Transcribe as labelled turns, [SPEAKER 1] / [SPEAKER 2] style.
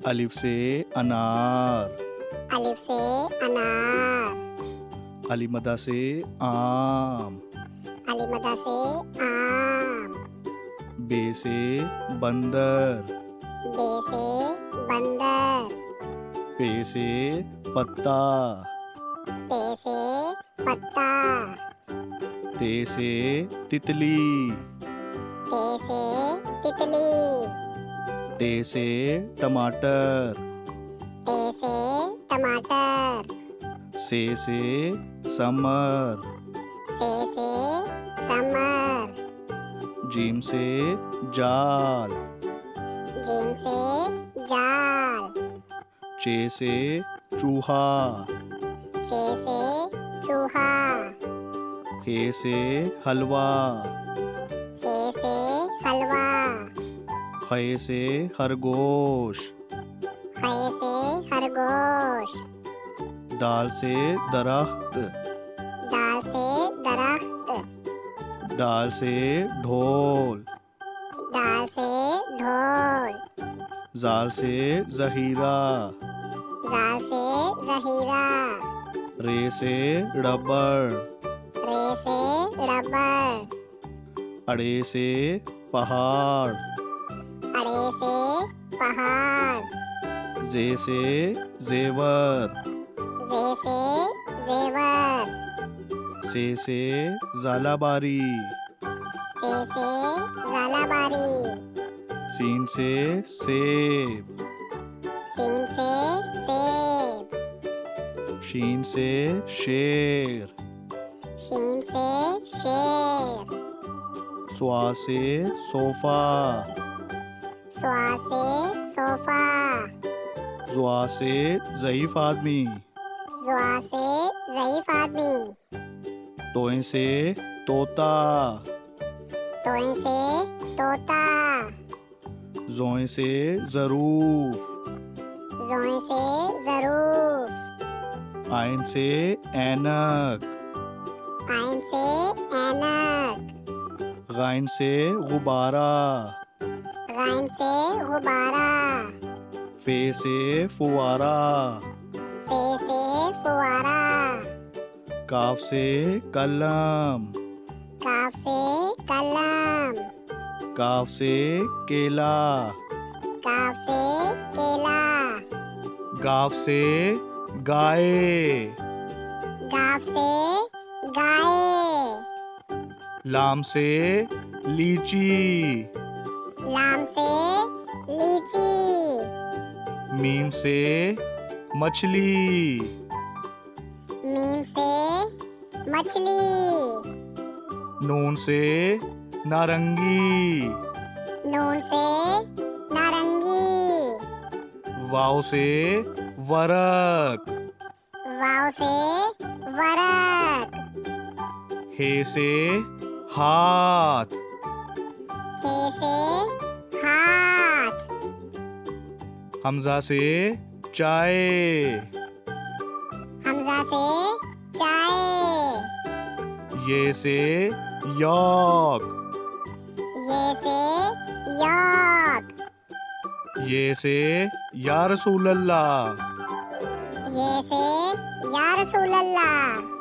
[SPEAKER 1] अलिफ से अनार।
[SPEAKER 2] अलिफ से अनार।
[SPEAKER 1] अलीमदा से आम।
[SPEAKER 2] अलीमदा से आम।
[SPEAKER 1] बे से बंदर।
[SPEAKER 2] बे से बंदर।
[SPEAKER 1] पे से पत्ता।
[SPEAKER 2] पे से पत्ता।
[SPEAKER 1] ते से तितली।
[SPEAKER 2] ते से तितली।
[SPEAKER 1] टे से टमाटर।
[SPEAKER 2] ते से टमाटर।
[SPEAKER 1] से समर।
[SPEAKER 2] से समर।
[SPEAKER 1] जीम से जाल।
[SPEAKER 2] जीम से जाल।
[SPEAKER 1] चे से चूहा।
[SPEAKER 2] चे से चूहा।
[SPEAKER 1] हे से हलवा।
[SPEAKER 2] हे से हलवा।
[SPEAKER 1] खे से खरगोश।
[SPEAKER 2] खे से खरगोश।
[SPEAKER 1] दाल से दरख्त।
[SPEAKER 2] दाल से दरख्त।
[SPEAKER 1] दाल से ढोल।
[SPEAKER 2] दाल से ढोल।
[SPEAKER 1] जाल से जहीरा।
[SPEAKER 2] जाल से जहीरा।
[SPEAKER 1] रे से रबड़।
[SPEAKER 2] रे से रबड़।
[SPEAKER 1] अड़े से पहाड़।
[SPEAKER 2] अड़े से पहाड़।
[SPEAKER 1] जे से जेवर।
[SPEAKER 2] जे से जेवर।
[SPEAKER 1] से जालाबारी।
[SPEAKER 2] से जालाबारी।
[SPEAKER 1] सीन से सेब।
[SPEAKER 2] सीन से सेब।
[SPEAKER 1] शीन से शेर।
[SPEAKER 2] शीन से शेर।
[SPEAKER 1] स्वा से सोफा।
[SPEAKER 2] स्वा से सोफा।
[SPEAKER 1] जुआ से ज़ईफ आदमी।
[SPEAKER 2] जुआ से ज़ईफ आदमी।
[SPEAKER 1] तोए से तोता।
[SPEAKER 2] तोए से तोता।
[SPEAKER 1] जोए से ज़रूफ।
[SPEAKER 2] जोए से ज़रूफ।
[SPEAKER 1] आइन से ऐनक।
[SPEAKER 2] आइन से ऐनक।
[SPEAKER 1] गाइन से गुब्बारा।
[SPEAKER 2] गाइन से गुब्बारा।
[SPEAKER 1] फे से फुवारा।
[SPEAKER 2] फे से फुवारा।
[SPEAKER 1] काफ से कलम।
[SPEAKER 2] काफ से कलम।
[SPEAKER 1] काफ से केला।
[SPEAKER 2] काफ से केला।
[SPEAKER 1] गाफ से गाय।
[SPEAKER 2] गाफ से गाय।
[SPEAKER 1] लाम से लीची।
[SPEAKER 2] लाम से लीची।
[SPEAKER 1] मीम से मछली।
[SPEAKER 2] मीम से मछली।
[SPEAKER 1] नून से नारंगी।
[SPEAKER 2] नून से नारंगी।
[SPEAKER 1] वाव से वरक।
[SPEAKER 2] वाव से वरक।
[SPEAKER 1] हे से हाथ।
[SPEAKER 2] हे से हाथ।
[SPEAKER 1] हमजा से चाय।
[SPEAKER 2] हमजा से चाय।
[SPEAKER 1] ये से यौक।
[SPEAKER 2] ये से यौक।
[SPEAKER 1] ये से या रसूल अल्लाह।
[SPEAKER 2] ये से या रसूल अल्लाह।